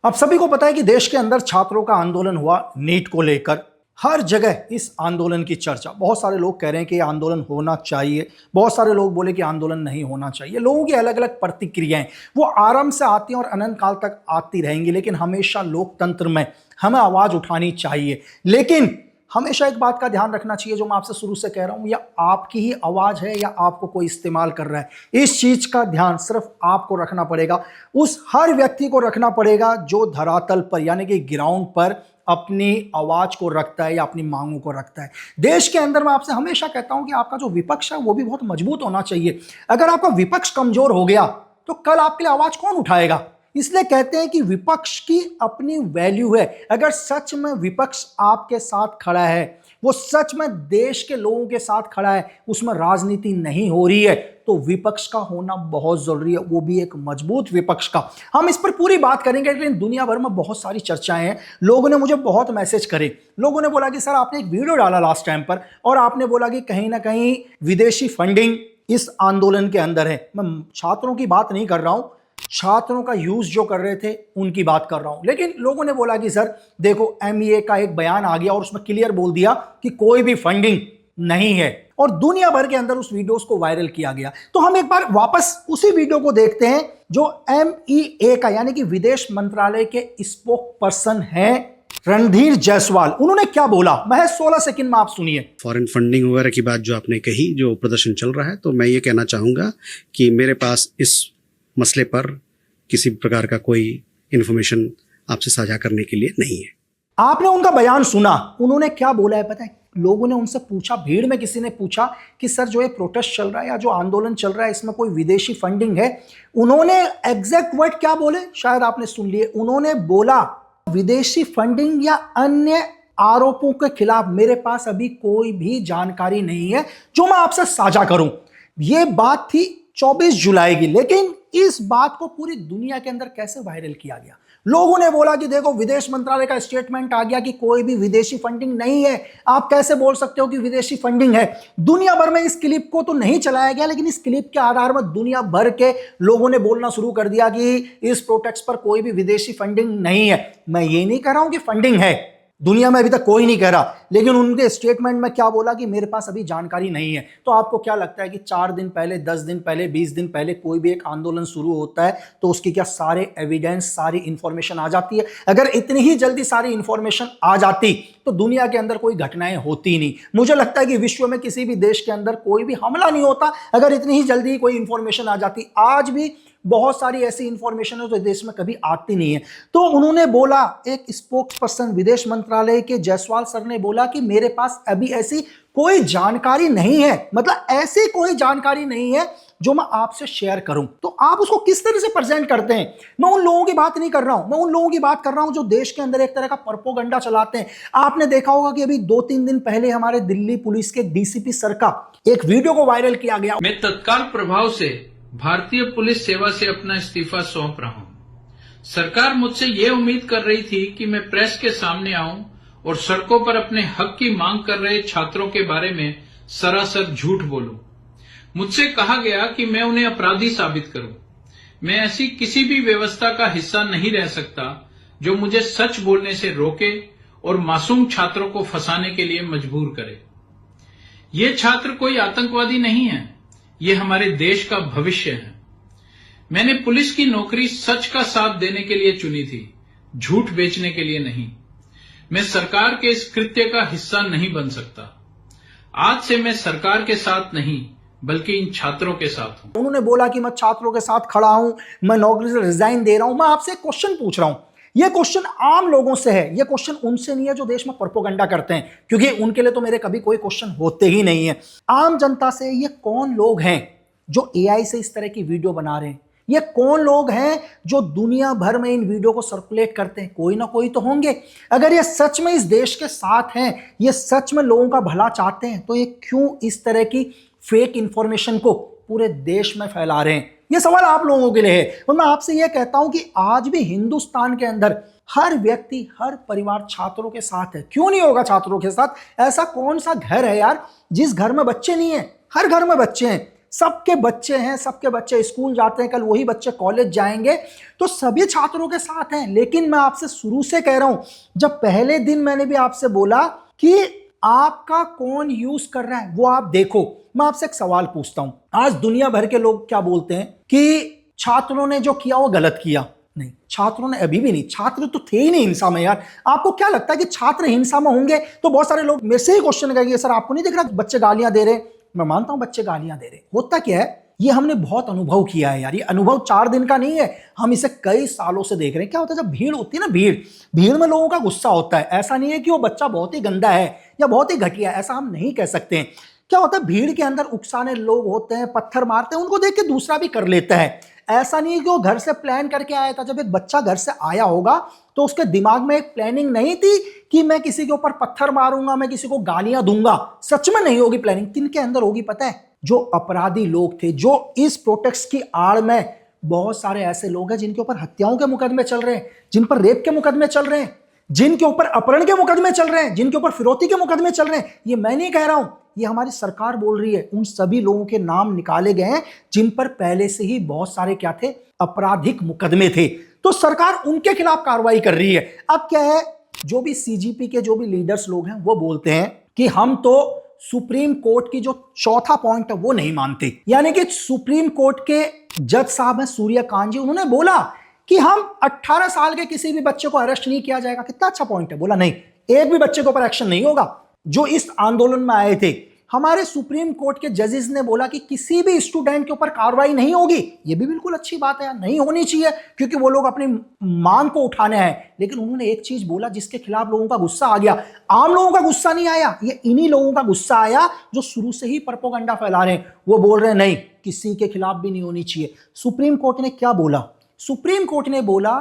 अब सभी को पता है कि देश के अंदर छात्रों का आंदोलन हुआ नीट को लेकर। हर जगह इस आंदोलन की चर्चा। बहुत सारे लोग कह रहे हैं कि आंदोलन होना चाहिए, बहुत सारे लोग बोले कि आंदोलन नहीं होना चाहिए। लोगों की अलग अलग प्रतिक्रियाएं वो आराम से आती हैं और अनंत काल तक आती रहेंगी, लेकिन हमेशा लोकतंत्र में हमें आवाज उठानी चाहिए। लेकिन हमेशा एक बात का ध्यान रखना चाहिए, जो मैं आपसे शुरू से कह रहा हूं, या आपकी ही आवाज है या आपको कोई इस्तेमाल कर रहा है। इस चीज का ध्यान सिर्फ आपको रखना पड़ेगा, उस हर व्यक्ति को रखना पड़ेगा जो धरातल पर यानी कि ग्राउंड पर अपनी आवाज को रखता है या अपनी मांगों को रखता है। देश के अंदर मैं आपसे हमेशा कहता हूं कि आपका जो विपक्ष है वो भी बहुत मजबूत होना चाहिए। अगर आपका विपक्ष कमजोर हो गया तो कल आपके लिए आवाज कौन उठाएगा? इसलिए कहते हैं कि विपक्ष की अपनी वैल्यू है। अगर सच में विपक्ष आपके साथ खड़ा है, वो सच में देश के लोगों के साथ खड़ा है, उसमें राजनीति नहीं हो रही है, तो विपक्ष का होना बहुत जरूरी है, वो भी एक मजबूत विपक्ष का। हम इस पर पूरी बात करेंगे, लेकिन दुनिया भर में बहुत सारी चर्चाएं हैं। लोगों ने मुझे बहुत मैसेज करे। लोगों ने बोला कि सर आपने एक वीडियो डाला लास्ट टाइम पर और आपने बोला कि कहीं ना कहीं विदेशी फंडिंग इस आंदोलन के अंदर है। मैं छात्रों की बात नहीं कर रहा हूं, छात्रों का यूज जो कर रहे थे उनकी बात कर रहा हूं। लेकिन लोगों ने बोला कि सर देखो एमईए का एक बयान आ गया और उसमें क्लियर बोल दिया कि कोई भी फंडिंग नहीं है, और दुनिया भर के अंदर उस वीडियोस को वायरल किया गया। तो हम एक बार वापस उसी वीडियो को देखते हैं जो एमईए का यानी कि विदेश मंत्रालय के स्पोक पर्सन हैं रणधीर जायसवाल, उन्होंने क्या बोला, महज 16 सेकंड में आप सुनिए। फॉरेन फंडिंग वगैरह की बात जो आपने कही, जो प्रदर्शन चल रहा है, तो मैं ये कहना चाहूंगा कि मेरे पास इस मसले पर किसी प्रकार का कोई इंफॉर्मेशन आपसे साझा करने के लिए नहीं है। आपने उनका बयान सुना, उन्होंने क्या बोला है पता है? लोगों ने उनसे पूछा, भीड़ में किसी ने पूछा कि सर जो ये प्रोटेस्ट चल रहा है या जो आंदोलन चल रहा है इसमें कोई विदेशी फंडिंग है? उन्होंने एग्जैक्ट वर्ड क्या बोले शायद आपने सुन लिए। उन्होंने बोला विदेशी फंडिंग या अन्य आरोपों के खिलाफ मेरे पास अभी कोई भी जानकारी नहीं है जो मैं आपसे साझा करूं। यह बात थी 24 जुलाई की, लेकिन इस बात को पूरी दुनिया के अंदर कैसे वायरल किया गया? लोगों ने बोला कि देखो विदेश मंत्रालय का स्टेटमेंट आ गया कि कोई भी विदेशी फंडिंग नहीं है, आप कैसे बोल सकते हो कि विदेशी फंडिंग है? दुनिया भर में इस क्लिप को तो नहीं चलाया गया, लेकिन इस क्लिप के आधार पर दुनिया भर के लोगों ने बोलना शुरू कर दिया कि इस प्रोटेस्ट पर कोई भी विदेशी फंडिंग नहीं है। मैं ये नहीं कह रहा हूं कि फंडिंग है, दुनिया में अभी तक कोई नहीं कह रहा, लेकिन उनके स्टेटमेंट में क्या बोला कि मेरे पास अभी जानकारी नहीं है। तो आपको क्या लगता है कि 4 दिन पहले, 10 दिन पहले, 20 दिन पहले कोई भी एक आंदोलन शुरू होता है तो उसकी क्या सारे एविडेंस, सारी इंफॉर्मेशन आ जाती है? अगर इतनी ही जल्दी सारी इंफॉर्मेशन आ जाती तो दुनिया के अंदर कोई घटनाएं होती नहीं। मुझे लगता है कि विश्व में किसी भी देश के अंदर कोई भी हमला नहीं होता अगर इतनी ही जल्दी कोई इंफॉर्मेशन आ जाती। आज भी बहुत सारी ऐसी इंफॉर्मेशन है जो देश में कभी आती नहीं है। तो उन्होंने बोला, एक स्पोक्स पर्सन विदेश मंत्रालय के जायसवाल सर ने बोला कि मेरे पास अभी ऐसी कोई जानकारी नहीं है, मतलब ऐसी कोई जानकारी नहीं है जो मैं आपसे शेयर करूं। तो आप उसको किस तरह से प्रेजेंट करते हैं? मैं उन लोगों की बात नहीं कर रहा हूं, मैं उन लोगों की बात कर रहा हूं जो देश के अंदर एक तरह का प्रोपेगेंडा चलाते हैं। आपने देखा होगा कि अभी 2-3 दिन पहले हमारे दिल्ली पुलिस के डीसीपी सर का एक वीडियो को वायरल किया गया। मैं तत्काल प्रभाव से भारतीय पुलिस सेवा से अपना इस्तीफा सौंप रहा हूं। सरकार मुझसे ये उम्मीद कर रही थी कि मैं प्रेस के सामने आऊं और सड़कों पर अपने हक की मांग कर रहे छात्रों के बारे में सरासर झूठ बोलूं। मुझसे कहा गया कि मैं उन्हें अपराधी साबित करूं। मैं ऐसी किसी भी व्यवस्था का हिस्सा नहीं रह सकता जो मुझे सच बोलने से रोके और मासूम छात्रों को फंसाने के लिए मजबूर करे। ये छात्र कोई आतंकवादी नहीं है, ये हमारे देश का भविष्य है। मैंने पुलिस की नौकरी सच का साथ देने के लिए चुनी थी, झूठ बेचने के लिए नहीं। मैं सरकार के इस कृत्य का हिस्सा नहीं बन सकता। आज से मैं सरकार के साथ नहीं बल्कि इन छात्रों के साथ हूं। उन्होंने बोला कि मैं छात्रों के साथ खड़ा हूं, मैं नौकरी से रिजाइन दे रहा हूं। मैं आपसे एक क्वेश्चन पूछ रहा हूं, यह क्वेश्चन आम लोगों से है, यह क्वेश्चन उनसे नहीं है जो देश में प्रोपेगेंडा करते हैं, क्योंकि उनके लिए तो मेरे कभी कोई क्वेश्चन होते ही नहीं है। आम जनता से ये कौन लोग हैं जो एआई से इस तरह की वीडियो बना रहे हैं? ये कौन लोग हैं जो दुनिया भर में इन वीडियो को सर्कुलेट करते हैं? कोई ना कोई तो होंगे। अगर ये सच में इस देश के साथ हैं, ये सच में लोगों का भला चाहते हैं, तो ये क्यों इस तरह की फेक इंफॉर्मेशन को पूरे देश में फैला रहे हैं? ये सवाल आप लोगों के लिए है। और मैं आपसे यह कहता हूं कि आज भी हिंदुस्तान के अंदर हर व्यक्ति, हर परिवार छात्रों के साथ है। क्यों नहीं होगा छात्रों के साथ? ऐसा कौन सा घर है यार जिस घर में बच्चे नहीं है? हर घर में बच्चे हैं। सबके बच्चे हैं, सबके बच्चे स्कूल जाते हैं, कल वही बच्चे कॉलेज जाएंगे, तो सभी छात्रों के साथ हैं। लेकिन मैं आपसे शुरू से कह रहा हूं, जब पहले दिन मैंने भी आपसे बोला कि आपका कौन यूज कर रहा है वो आप देखो। मैं आपसे एक सवाल पूछता हूं, आज दुनिया भर के लोग क्या बोलते हैं कि छात्रों ने जो किया वो गलत किया। नहीं, छात्रों ने अभी भी नहीं, छात्र तो थे ही नहीं हिंसा में यार। आपको क्या लगता है कि छात्र हिंसा में होंगे? तो बहुत सारे लोग मेरे से ही क्वेश्चन करेंगे, सर आपको नहीं दिख रहा बच्चे गालियां दे रहे? मैं मानता हूं बच्चे गालियां दे रहे, होता क्या है, ये हमने बहुत अनुभव किया है यार। ये अनुभव 4 दिन का नहीं है, हम इसे कई सालों से देख रहे हैं। क्या होता है जब भीड़ होती है ना, भीड़ में लोगों का गुस्सा होता है। ऐसा नहीं है कि वो बच्चा बहुत ही गंदा है या बहुत ही घटिया है, ऐसा हम नहीं कह सकते हैं। क्या होता है, भीड़ के अंदर उकसाने लोग होते हैं, पत्थर मारते हैं, उनको देख के दूसरा भी कर लेता है। ऐसा नहीं है कि वो घर से प्लान करके आया था। जब एक बच्चा घर से आया होगा तो उसके दिमाग में एक प्लानिंग नहीं थी कि मैं किसी के ऊपर पत्थर मारूंगा, मैं किसी को गालियां दूंगा। सच में नहीं होगी प्लानिंग। किनके अंदर होगी पता है? जो अपराधी लोग थे, जो इस प्रोटेस्ट की आड़ में बहुत सारे ऐसे लोग हैं जिनके ऊपर हत्याओं के मुकदमे चल रहे हैं, जिन पर रेप के मुकदमे चल रहे हैं, जिनके ऊपर अपहरण के मुकदमे चल रहे हैं, जिनके ऊपर फिरौती के मुकदमे चल रहे हैं। ये मैं नहीं कह रहा हूं, ये हमारी सरकार बोल रही है। उन सभी लोगों के नाम निकाले गए हैं जिन पर पहले से ही बहुत सारे क्या थे, आपराधिक मुकदमे थे। तो सरकार उनके खिलाफ कार्रवाई कर रही है। अब क्या है, जो भी सीजीपी के जो भी लीडर्स लोग हैं वो बोलते हैं कि हम तो सुप्रीम कोर्ट की जो चौथा पॉइंट है वो नहीं मानते। यानी कि सुप्रीम कोर्ट के जज साहब हैं सूर्यकांत जी, उन्होंने बोला कि हम 18 साल के किसी भी बच्चे को अरेस्ट नहीं किया जाएगा। कितना अच्छा पॉइंट है। बोला नहीं, एक भी बच्चे के ऊपर एक्शन नहीं होगा जो इस आंदोलन में आए थे। हमारे सुप्रीम कोर्ट के जजेस ने बोला कि किसी भी स्टूडेंट के ऊपर कार्रवाई नहीं होगी। ये भी बिल्कुल अच्छी बात है यार, नहीं होनी चाहिए क्योंकि वो लोग अपनी मांग को उठाने हैं। लेकिन उन्होंने एक चीज बोला जिसके खिलाफ लोगों का गुस्सा आ गया। आम लोगों का गुस्सा नहीं आया, ये इन्हीं लोगों का गुस्सा आया जो शुरू से ही प्रोपेगेंडा फैला रहे हैं। वो बोल रहे हैं नहीं, किसी के खिलाफ भी नहीं होनी चाहिए। सुप्रीम कोर्ट ने क्या बोला? सुप्रीम कोर्ट ने बोला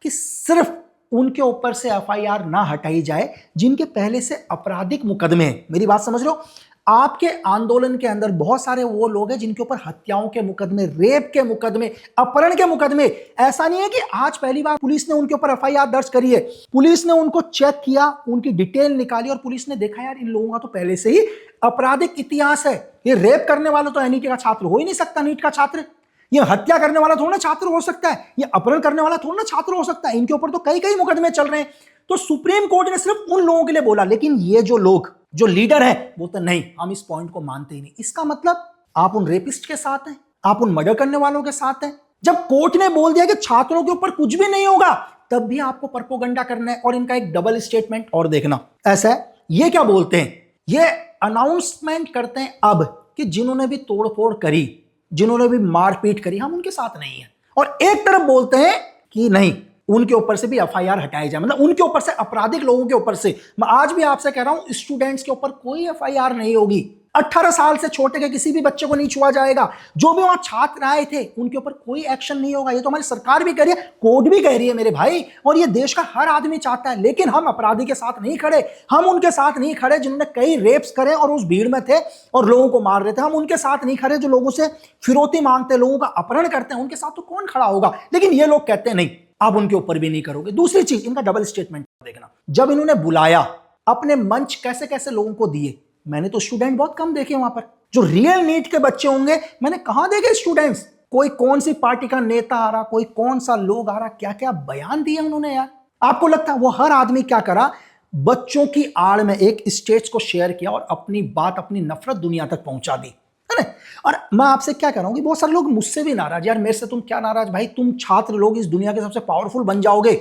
कि सिर्फ उनके ऊपर से एफआईआर ना हटाई जाए जिनके पहले से आपराधिक मुकदमे हैं। मेरी बात समझ लो, आपके आंदोलन के अंदर बहुत सारे वो लोग हैं जिनके ऊपर हत्याओं के मुकदमे, रेप के मुकदमे, अपहरण के मुकदमे। ऐसा नहीं है कि आज पहली बार पुलिस ने उनके ऊपर एफआईआर दर्ज करी है। पुलिस ने उनको चेक किया, उनकी डिटेल निकाली और पुलिस ने देखा यार इन लोगों का तो पहले से ही आपराधिक इतिहास है। ये रेप करने वाला तो एनईटी का छात्र हो ही नहीं सकता, नीट का छात्र। ये हत्या करने वाला थोड़ा ना छात्र हो सकता है, ये अपहरण करने वाला थोड़ा ना छात्र हो सकता है। इनके ऊपर तो कई कई मुकदमे चल रहे हैं। तो सुप्रीम कोर्ट ने सिर्फ उन लोगों के लिए बोला। लेकिन ये जो लोग, जो लीडर है, वो तो नहीं, हम इस पॉइंट को मानते ही नहीं। इसका मतलब आप उन रेपिस्ट के साथ हैं, आप उन मर्डर करने वालों के साथ हैं। जब कोर्ट ने बोल दिया कि छात्रों के ऊपर कुछ भी नहीं होगा, तब भी आपको प्रोपेगेंडा करना है। और इनका एक डबल स्टेटमेंट और देखना, ऐसा है, ये क्या बोलते हैं, ये अनाउंसमेंट करते हैं अब कि जिन्होंने भी तोड़फोड़ करी, जिन्होंने भी मारपीट करी, हम उनके साथ नहीं है। और एक तरफ बोलते हैं कि नहीं, उनके ऊपर से भी एफआईआर हटाई जाए, मतलब उनके ऊपर से, आपराधिक लोगों के ऊपर से। मैं आज भी आपसे कह रहा हूं, स्टूडेंट्स के ऊपर कोई एफआईआर नहीं होगी। 18 साल से छोटे के किसी भी बच्चे को नहीं छुआ जाएगा। जो भी वहां छात्र आए थे उनके ऊपर कोई एक्शन नहीं होगा। ये तो हमारी सरकार भी कह रही है, कोर्ट भी कह रही है मेरे भाई, और ये देश का हर आदमी चाहता है। लेकिन हम अपराधी के साथ नहीं खड़े, हम उनके साथ नहीं खड़े जिन्होंने कई रेप्स करे और उस भीड़ में थे और लोगों को मार रहे थे। हम उनके साथ नहीं खड़े जो लोगों से फिरौती मांगते, लोगों का अपहरण करते हैं। उनके साथ तो कौन खड़ा होगा? लेकिन ये लोग कहते हैं नहीं, आप उनके ऊपर भी नहीं करोगे। दूसरी चीज, इनका डबल स्टेटमेंट देखना। जब इन्होंने बुलाया, अपने मंच कैसे कैसे लोगों को दिए। मैंने तो स्टूडेंट बहुत कम देखे वहां पर। जो रियल नीट के बच्चे होंगे, मैंने कहां देखे स्टूडेंट्स। कोई कौन सी पार्टी का नेता आ रहा, कोई कौन सा लोग आ रहा, क्या क्या बयान दिए उन्होंने यार। आपको लगता है वो हर आदमी क्या करा, बच्चों की आड़ में एक स्टेज को शेयर किया और अपनी बात, अपनी नफरत दुनिया तक पहुंचा दी, है ना। और मैं आपसे क्या कह रहा हूं कि बहुत सारे लोग मुझसे भी नाराज, यार मेरे से तुम क्या नाराज भाई, तुम छात्र लोग इस दुनिया के सबसे पावरफुल बन जाओगे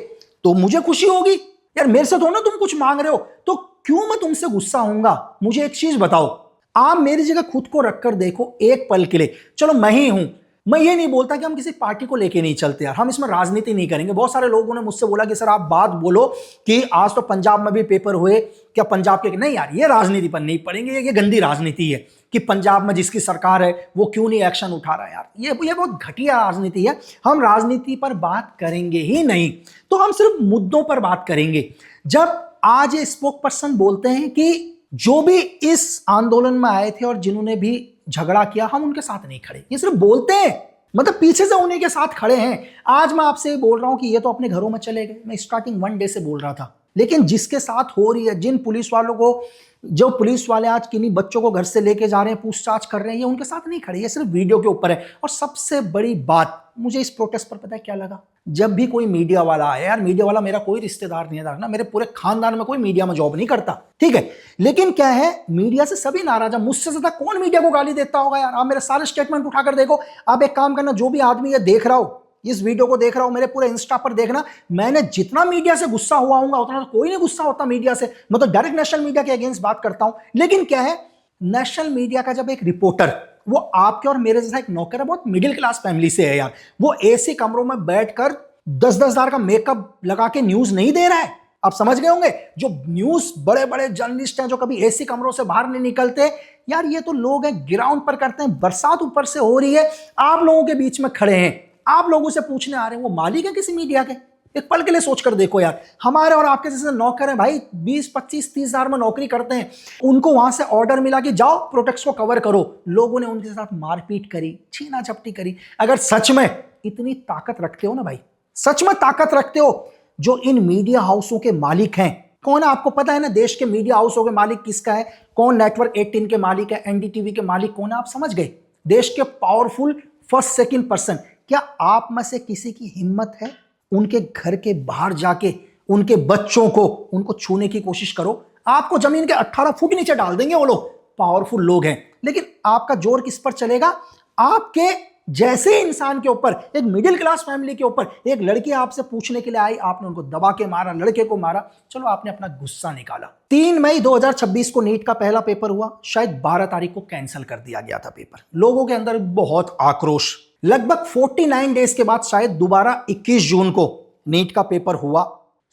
तो मुझे खुशी होगी यार। मेरे से तो ना तुम कुछ मांग रहे हो, तो क्यों मैं तुमसे गुस्सा होऊंगा। मुझे एक चीज बताओ, आप मेरी जगह खुद को रखकर देखो एक पल के लिए। चलो मैं ही हूं, मैं ये नहीं बोलता कि हम किसी पार्टी को लेके नहीं चलते यार, हम इसमें राजनीति नहीं करेंगे। बहुत सारे लोगों ने मुझसे बोला कि सर आप बात बोलो कि आज तो पंजाब में भी पेपर हुए, क्या पंजाब के नहीं यार, ये राजनीति पर नहीं पड़ेंगे। ये गंदी राजनीति है कि पंजाब में जिसकी सरकार है वो क्यों नहीं एक्शन उठा रहा है यार। ये बहुत घटिया राजनीति है। हम राजनीति पर बात करेंगे ही नहीं, तो हम सिर्फ मुद्दों पर बात करेंगे। जब आज ये स्पोक पर्सन बोलते हैं कि जो भी इस आंदोलन में आए थे और जिन्होंने भी झगड़ा किया, हम उनके साथ नहीं खड़े, ये सिर्फ बोलते हैं। मतलब पीछे से उन्हीं के साथ खड़े हैं। आज मैं आपसे बोल रहा हूं कि ये तो अपने घरों में चले गए, मैं स्टार्टिंग 1 डे से बोल रहा था, लेकिन जिसके साथ हो रही है, जिन पुलिस वालों को, जो पुलिस वाले आज किन्हीं बच्चों को घर से लेके जा रहे हैं, पूछताछ कर रहे हैं, ये उनके साथ नहीं खड़े, ये सिर्फ वीडियो के ऊपर है। और सबसे बड़ी बात मुझे इस प्रोटेस्ट पर पता है क्या लगा, जब भी कोई मीडिया वाला आया, यार मीडिया वाला मेरा कोई रिश्तेदार नहीं है ना, मेरे पूरे खानदान में कोई मीडिया में जॉब नहीं करता, ठीक है, लेकिन क्या है, मीडिया से सभी नाराज है। मुझसे ज्यादा कौन मीडिया को गाली देता होगा यार? आप मेरे सारे स्टेटमेंट उठाकर देखो। आप एक काम करना, जो भी आदमी ये देख रहा हो, इस वीडियो को देख रहा हूं, मेरे पूरे इंस्टा पर देखना, मैंने जितना मीडिया से गुस्सा हुआ हूंगा उतना तो कोई नहीं गुस्सा होता मीडिया से। मैं तो डायरेक्ट नेशनल मीडिया के अगेंस्ट बात करता हूं। लेकिन क्या है, नेशनल मीडिया का जब एक रिपोर्टर, वो आपके और मेरे जैसा एक नौकर है, बहुत मिडिल क्लास फैमिली से है यार, वो एसी कमरों में बैठकर 10-10 हजार का मेकअप लगा के न्यूज नहीं दे रहा है। आप समझ गए होंगे, जो न्यूज बड़े बड़े जर्नलिस्ट हैं जो कभी एसी कमरों से बाहर नहीं निकलते, यार ये तो लोग हैं ग्राउंड पर करते हैं। बरसात ऊपर से हो रही है, आप लोगों के बीच में खड़े हैं, आप लोगों से पूछने आ रहे हैं, वो मालिक है किसी मीडिया के? एक पल के लिए सोचकर देखो यार, हमारे और आपके जैसे नौकर हैं भाई, 20-25-30 हजार में नौकरी करते हैं, उनको वहां से ऑर्डर मिला कि जाओ प्रोटेक्ट्स को कवर करो, लोगों ने उनके साथ मारपीट करी, छीना झपटी करी। अगर सच में इतनी ताकत रखते हो ना भाई, सच में ताकत रखते हो, जो इन मीडिया हाउसों के मालिक हैं, कौन है आपको पता है ना? देश के मीडिया हाउसों के मालिक किसका है? कौन नेटवर्क 18 के मालिक है, एनडीटीवी के मालिक कौन है? आप समझ गए, देश के पावरफुल फर्स्ट सेकंड पर्सन। क्या आप में से किसी की हिम्मत है उनके घर के बाहर जाके उनके बच्चों को, उनको छूने की कोशिश करो? आपको जमीन के 18 फुट नीचे डाल देंगे वो लोग, पावरफुल लोग हैं। लेकिन आपका जोर किस पर चलेगा? आपके जैसे इंसान के ऊपर, एक मिडिल क्लास फैमिली के ऊपर। एक लड़की आपसे पूछने के लिए आई, आपने उनको दबा के मारा, लड़के को मारा, चलो आपने अपना गुस्सा निकाला। 3 मई 2026 को नीट का पहला पेपर हुआ, शायद 12 तारीख को कैंसिल कर दिया गया था पेपर। लोगों के अंदर बहुत आक्रोश। लगभग 49 डेज के बाद शायद दोबारा 21 जून को नीट का पेपर हुआ,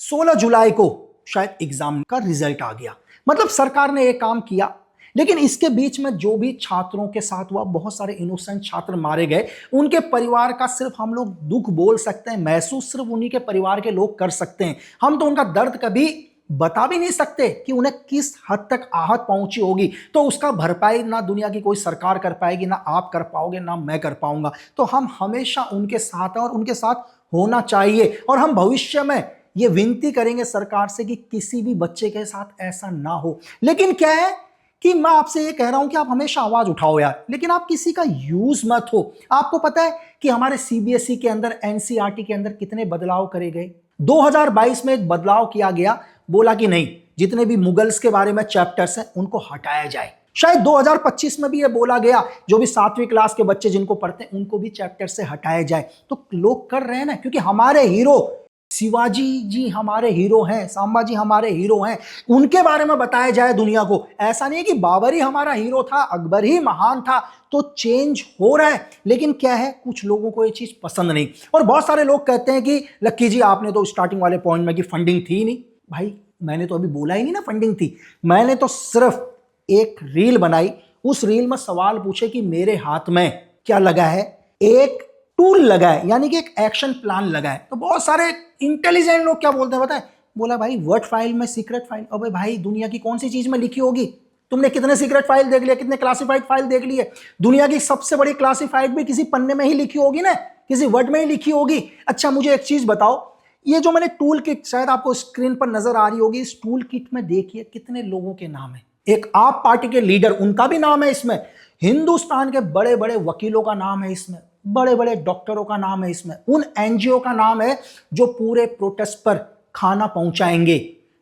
16 जुलाई को शायद एग्जाम का रिजल्ट आ गया। मतलब सरकार ने एक काम किया, लेकिन इसके बीच में जो भी छात्रों के साथ हुआ, बहुत सारे इनोसेंट छात्र मारे गए, उनके परिवार का सिर्फ हम लोग दुख बोल सकते हैं, महसूस सिर्फ उन्हीं के परिवार के लोग कर सकते हैं। हम तो उनका दर्द कभी बता भी नहीं सकते कि उन्हें किस हद तक आहत पहुंची होगी। तो उसका भरपाई ना दुनिया की कोई सरकार कर पाएगी, ना आप कर पाओगे, ना मैं कर पाऊंगा। तो हम हमेशा उनके साथ हैं और उनके साथ होना चाहिए। और हम भविष्य में ये विनती करेंगे सरकार से कि किसी भी बच्चे के साथ ऐसा ना हो। लेकिन क्या है कि मैं आपसे ये कह रहा हूं कि आप हमेशा आवाज उठाओ यार, लेकिन आप किसी का यूज मत हो। आपको पता है कि हमारे सीबीएसई के अंदर, एनसीईआरटी के अंदर कितने बदलाव करे गए? 2022 में एक बदलाव किया गया, बोला कि नहीं, जितने भी मुगल्स के बारे में चैप्टर्स हैं उनको हटाया जाए। शायद 2025 में भी ये बोला गया, जो भी 7वीं क्लास के बच्चे जिनको पढ़ते हैं उनको भी चैप्टर से हटाया जाए। तो लोग कर रहे हैं ना, क्योंकि हमारे हीरो शिवाजी जी हमारे हीरो हैं, संभाजी हमारे हीरो हैं, उनके बारे में बताया जाए दुनिया को। ऐसा नहीं कि बाबर ही हमारा हीरो था, अकबर ही महान था। तो चेंज हो रहा है, लेकिन क्या है, कुछ लोगों को ये चीज पसंद नहीं। और बहुत सारे लोग कहते हैं कि लक्की जी आपने तो स्टार्टिंग वाले पॉइंट में कि फंडिंग थी नहीं। भाई मैंने तो अभी बोला ही नहीं ना फंडिंग थी, मैंने तो सिर्फ एक रील बनाई, उस रील में सवाल पूछे कि मेरे हाथ में क्या लगा है, एक टूल लगा है, यानी कि एक एक्शन प्लान लगा है। तो बहुत सारे इंटेलिजेंट लोग क्या बोलते हैं पता है? बोला भाई वर्ड फाइल में सीक्रेट फाइल। अबे भाई दुनिया की कौन सी चीज में लिखी होगी? तुमने कितने सीक्रेट फाइल देख लिए, कितने क्लासिफाइड फाइल देख लिए? दुनिया की सबसे बड़ी क्लासिफाइड भी किसी पन्ने में ही लिखी होगी ना, किसी वर्ड में ही लिखी होगी। अच्छा मुझे एक चीज बताओ, ये जो मैंने टूल किट, शायद आपको स्क्रीन पर नजर आ रही होगी, इस टूल किट में देखिए कितने लोगों के नाम है। एक आप पार्टी के लीडर, उनका भी नाम है इसमें, हिंदुस्तान के बड़े बड़े वकीलों का नाम है इसमें, बड़े बड़े डॉक्टरों का नाम है इसमें, उन एनजीओ का नाम है जो पूरे प्रोटेस्ट पर खाना पहुंचाएंगे,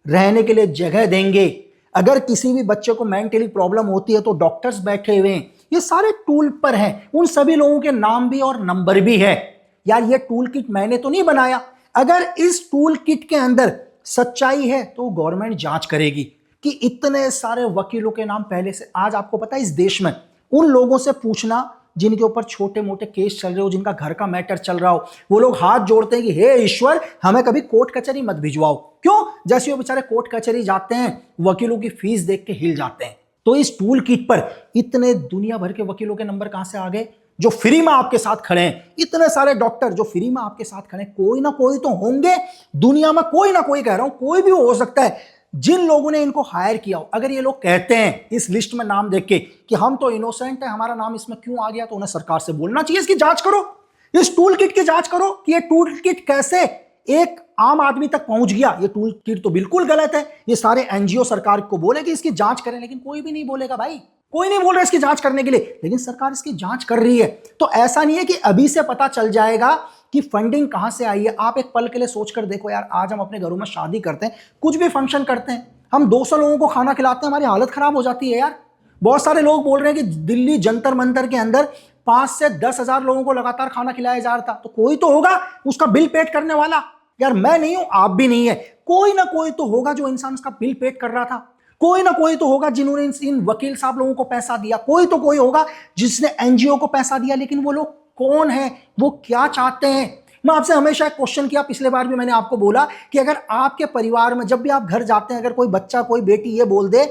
रहने के लिए जगह देंगे। अगर किसी भी बच्चे को मेंटली प्रॉब्लम होती है तो डॉक्टर्स बैठे हुए हैं। ये सारे टूल पर हैं, उन सभी लोगों के नाम भी और नंबर भी है। यार ये टूल किट मैंने तो नहीं बनाया। अगर इस टूल किट के अंदर सच्चाई है तो गवर्नमेंट जांच करेगी कि इतने सारे वकीलों के नाम पहले से। आज आपको पता है इस देश में उन लोगों से पूछना जिनके ऊपर छोटे मोटे केस चल रहे हो, जिनका घर का मैटर चल रहा हो, वो लोग हाथ जोड़ते हैं कि हे ईश्वर हमें कभी कोर्ट कचहरी मत भिजवाओ। क्यों? जैसे वो बेचारे कोर्ट कचहरी जाते हैं, वकीलों की फीस देख के हिल जाते हैं। तो इस टूल किट पर इतने दुनिया भर के वकीलों के नंबर कहां से आ गए जो फ्री में आपके साथ खड़े हैं? इतने सारे डॉक्टर जो फ्री में आपके साथ खड़े हैं, कोई ना कोई तो होंगे दुनिया में, कोई ना कोई, कह रहा हूं कोई भी हो सकता है, जिन लोगों ने इनको हायर किया हो। अगर ये लोग कहते हैं इस लिस्ट में नाम देख के कि हम तो इनोसेंट है, हमारा नाम इसमें क्यों आ गया, तो उन्हें सरकार से बोलना चाहिए इसकी जांच करो। इस टूल किट की जांच करो कि ये टूल किट कैसे एक आम आदमी तक पहुंच गया। ये टूल किट तो बिल्कुल गलत है। ये सारे एनजीओ सरकार को बोले कि इसकी जांच करें, लेकिन कोई भी नहीं बोलेगा भाई, कोई नहीं बोल रहा इसकी जांच करने के लिए, लेकिन सरकार इसकी जांच कर रही है। तो ऐसा नहीं है कि अभी से पता चल जाएगा कि फंडिंग कहां से आई है। आप एक पल के लिए सोच कर देखो यार, आज हम अपने घरों में शादी करते हैं, कुछ भी फंक्शन करते हैं, हम 200 लोगों को खाना खिलाते हैं, हमारी हालत खराब हो जाती है यार। बहुत सारे लोग बोल रहे हैं कि दिल्ली जंतर मंतर के अंदर 5 से 10 हजार लोगों को लगातार खाना खिलाया जा रहा था। तो कोई तो होगा उसका बिल पेड करने वाला। यार मैं नहीं हूं, आप भी नहीं है, कोई ना कोई तो होगा जो इंसान उसका बिल पेड कर रहा था। कोई ना कोई तो होगा जिन्होंने इन वकील साहब लोगों को पैसा दिया। कोई तो कोई होगा जिसने एनजीओ को पैसा दिया। लेकिन वो लोग कौन है, वो क्या चाहते हैं? मैं आपसे हमेशा एक क्वेश्चन किया, पिछले बार भी मैंने आपको बोला कि अगर आपके परिवार में जब भी आप घर जाते हैं, अगर कोई बच्चा कोई बेटी ये बोल दे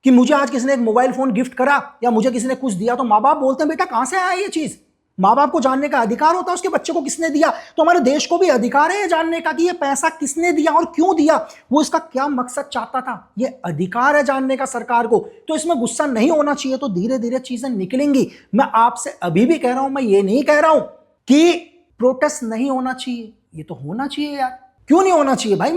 कि मुझे आज किसी ने एक मोबाइल फोन गिफ्ट करा या मुझे किसी ने कुछ दिया, तो माँ बाप बोलते हैं बेटा कहां से आया ये चीज? माँ बाप को जानने का अधिकार होता है उसके बच्चे को किसने दिया। तो हमारे देश को भी अधिकार है ये जानने का कि ये पैसा किसने दिया और क्यों दिया, वो इसका क्या मकसद चाहता था। ये अधिकार है जानने का सरकार को। तो इसमें गुस्सा नहीं होना चाहिए, तो धीरे धीरे चीजें निकलेंगी। मैं आपसे अभी भी कह रहा हूं, मैं ये नहीं कह रहा हूं कि प्रोटेस्ट नहीं होना चाहिए, ये तो होना चाहिए यार। क्यों नहीं होना चाहिए भाई?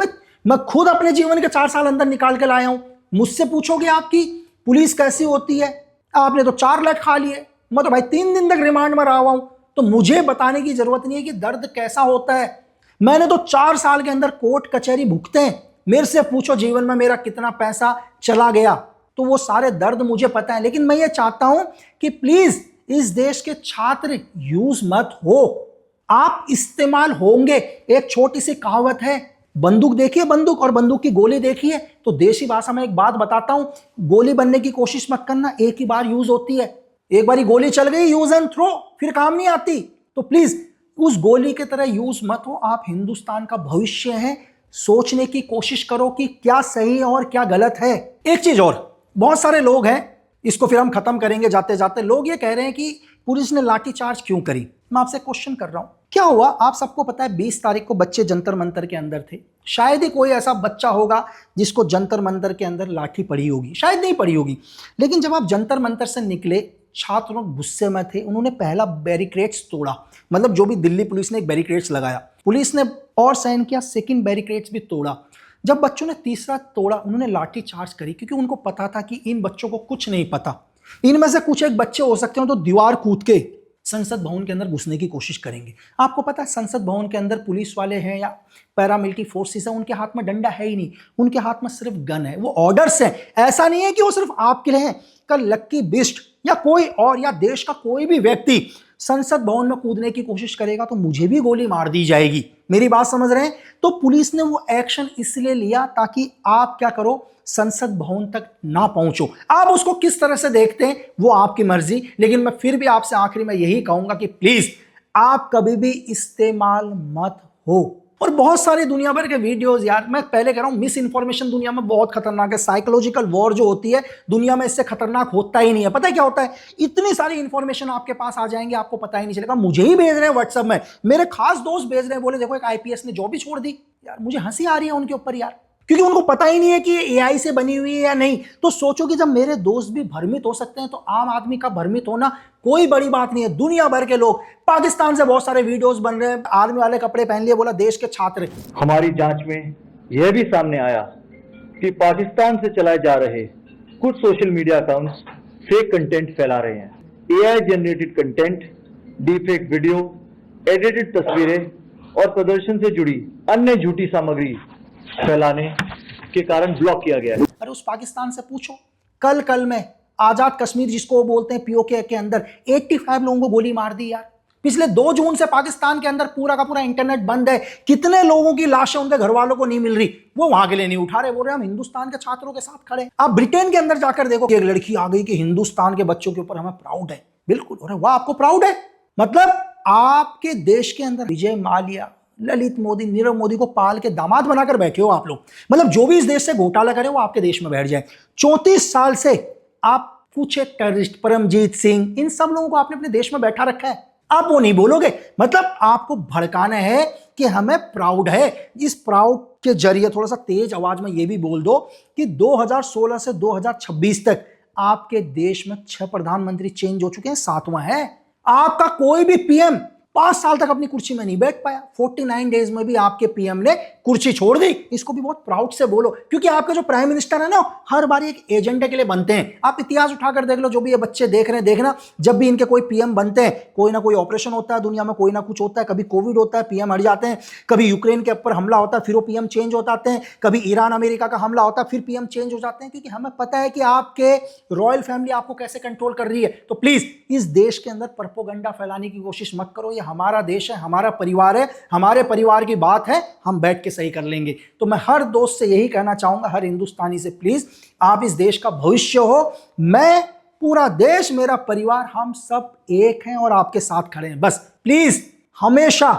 मैं खुद अपने जीवन के 4 साल अंदर निकाल के लाया हूं। मुझसे पूछोगे आपकी पुलिस कैसी होती है, आपने तो 4 लठ खा लिए, मैं तो भाई 3 दिन तक रिमांड में रहा हुआ हूं। तो मुझे बताने की जरूरत नहीं है कि दर्द कैसा होता है। मैंने तो 4 साल के अंदर कोर्ट कचहरी भुगते हैं। मेरे से पूछो जीवन में मेरा कितना पैसा चला गया, तो वो सारे दर्द मुझे पता है। लेकिन मैं ये चाहता हूं कि प्लीज इस देश के छात्र यूज मत हो, आप इस्तेमाल होंगे। एक छोटी सी कहावत है, बंदूक देखिए बंदूक और बंदूक की गोली देखिए। तो देसी भाषा में एक बात बताता हूं, गोली बनने की कोशिश मत करना, एक ही बार यूज होती है। एक बारी गोली चल गई, यूज एंड थ्रो, फिर काम नहीं आती। तो प्लीज उस गोली की तरह यूज मत हो। आप हिंदुस्तान का भविष्य हैं, सोचने की कोशिश करो कि क्या सही है और क्या गलत है। एक चीज और, बहुत सारे लोग हैं, इसको फिर हम खत्म करेंगे जाते जाते। लोग ये कह रहे हैं कि पुलिस ने लाठीचार्ज क्यों करी। मैं आपसे क्वेश्चन कर रहा हूं, क्या हुआ? आप सबको पता है 20 तारीख को बच्चे जंतर मंतर के अंदर थे। शायद ही कोई ऐसा बच्चा होगा जिसको जंतर मंतर के अंदर लाठी पड़ी होगी, शायद नहीं पड़ी होगी। लेकिन जब आप जंतर मंतर से निकले, छात्र लोग गुस्से में थे, उन्होंने पहला बैरिकेड्स तोड़ा। मतलब जो भी दिल्ली पुलिस ने एक बैरिकेड्स लगाया, पुलिस ने और साइन किया, सेकंड बैरिकेड्स भी तोड़ा। जब बच्चों ने तीसरा तोड़ा, उन्होंने लाठी चार्ज करी, क्योंकि उनको पता था कि इन बच्चों को कुछ नहीं पता। इनमें से कुछ एक बच्चे हो सकते हो तो दीवार कूद के संसद भवन के अंदर घुसने की कोशिश करेंगे। आपको पता है संसद भवन के अंदर पुलिस वाले हैं या पैरामिलिट्री फोर्सेस है, उनके हाथ में डंडा है ही नहीं, उनके हाथ में सिर्फ गन है। वो ऑर्डर्स हैं, ऐसा नहीं है कि वो सिर्फ आपके लिए हैं। कल लक्की बिस्ट या कोई और या देश का कोई भी व्यक्ति संसद भवन में कूदने की कोशिश करेगा तो मुझे भी गोली मार दी जाएगी। मेरी बात समझ रहे हैं? तो पुलिस ने वो एक्शन इसलिए लिया ताकि आप क्या करो, संसद भवन तक ना पहुंचो। आप उसको किस तरह से देखते हैं वो आपकी मर्जी। लेकिन मैं फिर भी आपसे आखिरी में यही कहूंगा कि प्लीज आप कभी भी इस्तेमाल मत हो। और बहुत सारे दुनिया भर के वीडियोस, यार मैं पहले कह रहा हूं, मिस इन्फॉर्मेशन दुनिया में बहुत खतरनाक है। साइकोलॉजिकल वॉर जो होती है दुनिया में, इससे खतरनाक होता ही नहीं है। पता है क्या होता है? इतनी सारी इन्फॉर्मेशन आपके पास आ जाएंगे, आपको पता ही नहीं चलेगा। मुझे ही भेज रहे हैं व्हाट्सएप में, मेरे खास दोस्त भेज रहे हैं, बोले देखो एक आईपीएस ने जॉब ही छोड़ दी। यार मुझे हंसी आ रही है उनके ऊपर यार, क्योंकि उनको पता ही नहीं है कि ये एआई से बनी हुई है या नहीं। तो सोचो कि जब मेरे दोस्त भी भ्रमित हो सकते हैं, तो आम आदमी का भ्रमित होना कोई बड़ी बात नहीं है। दुनिया भर के लोग, पाकिस्तान से बहुत सारे वीडियोस बन रहे हैं, आर्मी वाले कपड़े पहन लिए, बोला देश के छात्र। हमारी जांच में यह भी सामने आया कि पाकिस्तान से चलाए जा रहे कुछ social media accounts fake content फैला रहे हैं। AI generated content, deepfake video, edited तस्वीरें और प्रदर्शन से जुड़ी अन्य झूठी सामग्री फैलाने के कारण ब्लॉक किया गया है। अरे उस पाकिस्तान से पूछो, कल में आजाद कश्मीर जिसको वो बोलते हैं, पीओके के अंदर 85 लोगों को गोली मार दी यार। पिछले 2 जून से पाकिस्तान के अंदर पूरा का पूरा इंटरनेट बंद है। कितने लोगों की लाशें उनके घर वालों को नहीं मिल रही, वो वहां के लिए नहीं उठा रहे, बोल रहे हम हिंदुस्तान के छात्रों के साथ खड़े। आप ब्रिटेन के अंदर जाकर देखो कि एक लड़की आ गई कि हिंदुस्तान के बच्चों के ऊपर हमें प्राउड है। बिल्कुल, अरे वाह, आपको प्राउड है? मतलब आपके देश के अंदर विजय माल्या, ललित मोदी, नीरव मोदी को पाल के दामाद बनाकर बैठे हो आप लोग। मतलब जो भी इस देश से घोटाला करे वो आपके देश में बैठ जाए। 34 साल से आप कुछ एक टेररिस्ट, परमजीत सिंह, इन सब लोगों को आपने अपने देश में बैठा रखा है। आप वो नहीं बोलोगे, मतलब आपको भड़काना है कि हमें प्राउड है। इस प्राउड के जरिए थोड़ा सा तेज आवाज में ये भी बोल दो कि 2016 से 2026 तक आपके देश में 6 प्रधानमंत्री चेंज हो चुके हैं, 7वां है। आपका कोई भी पीएम 5 साल तक अपनी कुर्सी में नहीं बैठ पाया, 49 डेज में भी आपके पीएम ने कुर्सी छोड़ दी। इसको भी बहुत प्राउड से बोलो, क्योंकि आपके जो प्राइम मिनिस्टर है ना, हर बार एक एजेंडे के लिए बनते हैं। आप इतिहास उठाकर देख लो, जो भी ये बच्चे देख रहे हैं, देखना जब भी इनके कोई पीएम बनते हैं, कोई ना कोई ऑपरेशन होता है दुनिया में, कोई ना कुछ होता है, कभी कोविड होता है पीएम हट जाते हैं, कभी यूक्रेन के ऊपर हमला होता है फिर वो पीएम चेंज हो जाते हैं, कभी ईरान अमेरिका का हमला होता है फिर पीएम चेंज हो जाते हैं, क्योंकि हमें पता है कि आपके रॉयल फैमिली आपको कैसे कंट्रोल कर रही है। तो प्लीज इस देश के अंदर प्रोपेगेंडा फैलाने की कोशिश मत करो। ये हमारा देश है, हमारा परिवार है, हमारे परिवार की बात है, हम बैठ के सही कर लेंगे। तो मैं हर दोस्त से यही कहना चाहूंगा, हर हिंदुस्तानी से, प्लीज आप इस देश का भविष्य हो। मैं, पूरा देश, मेरा परिवार, हम सब एक हैं और आपके साथ खड़े हैं। बस प्लीज हमेशा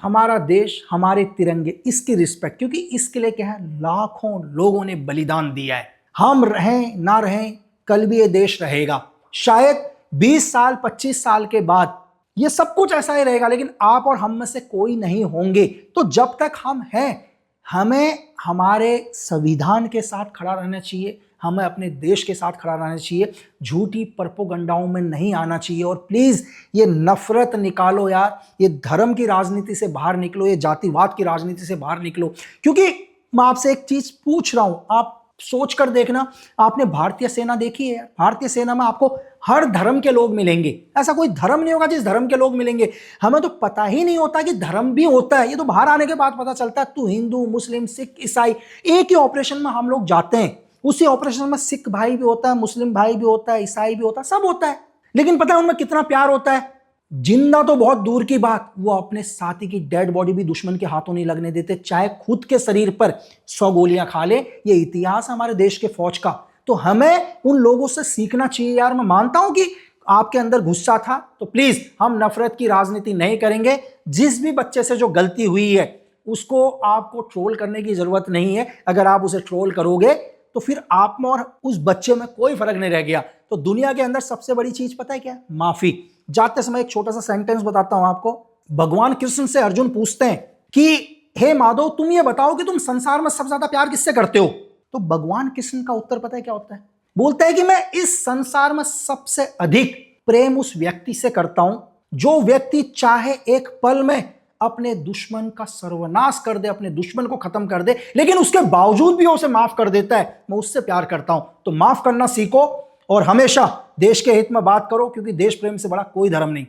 हमारा देश, हमारे तिरंगे, इसकी रिस्पेक्ट, क्योंकि इसके लिए क्या है, लाखों लोगों ने बलिदान दिया है। हम रहें ना रहें, कल भी ये देश रहेगा। शायद 20 साल 25 साल के बाद ये सब कुछ ऐसा ही रहेगा, लेकिन आप और हम में से कोई नहीं होंगे। तो जब तक हम हैं, हमें हमारे संविधान के साथ खड़ा रहना चाहिए, हमें अपने देश के साथ खड़ा रहना चाहिए, झूठी प्रोपेगेंडाओं में नहीं आना चाहिए। और प्लीज ये नफरत निकालो यार, ये धर्म की राजनीति से बाहर निकलो, ये जातिवाद की राजनीति से बाहर निकलो। क्योंकि मैं आपसे एक चीज पूछ रहा हूं, आप सोच कर देखना, आपने भारतीय सेना देखी है? भारतीय सेना में आपको हर धर्म के लोग मिलेंगे, ऐसा कोई धर्म नहीं होगा जिस धर्म के लोग मिलेंगे। हमें तो पता ही नहीं होता कि धर्म भी होता है, ये तो बाहर आने के बाद पता चलता है। तू हिंदू, मुस्लिम, सिख, ईसाई, एक ही ऑपरेशन में हम लोग जाते हैं, उसी ऑपरेशन में सिख भाई भी होता है, मुस्लिम भाई भी होता है, ईसाई भी होता है, सब होता है, लेकिन पता है उनमें कितना प्यार होता है। जिंदा तो बहुत दूर की बात, वो अपने साथी की डेड बॉडी भी दुश्मन के हाथों नहीं लगने देते, चाहे खुद के शरीर पर 100 गोलियां खा ले। ये इतिहास है हमारे देश के फौज का। तो हमें उन लोगों से सीखना चाहिए यार। मैं मानता हूं कि आपके अंदर गुस्सा था, तो प्लीज हम नफरत की राजनीति नहीं करेंगे। जिस भी बच्चे से जो गलती हुई है उसको आपको ट्रोल करने की जरूरत नहीं है। अगर आप उसे ट्रोल करोगे तो फिर आप में और उस बच्चे में कोई फर्क नहीं रह गया। तो दुनिया के अंदर सबसे बड़ी चीज पता है क्या? माफी। जाते समय एक छोटा सा सेंटेंस बताता हूं आपको। भगवान कृष्ण से अर्जुन पूछते हैं कि हे माधव, तुम ये बताओ कि तुम संसार में सबसे ज्यादा प्यार किससे करते हो? तो भगवान कृष्ण का उत्तर पता है क्या होता है? बोलता है कि मैं इस संसार में सबसे अधिक प्रेम उस व्यक्ति से करता हूं जो व्यक्ति चाहे एक पल में अपने दुश्मन का सर्वनाश कर दे, अपने दुश्मन को खत्म कर दे, लेकिन उसके बावजूद भी उसे माफ कर देता है। मैं उससे प्यार करता हूं। तो माफ करना सीखो और हमेशा देश के हित में बात करो, क्योंकि देश प्रेम से बड़ा कोई धर्म नहीं।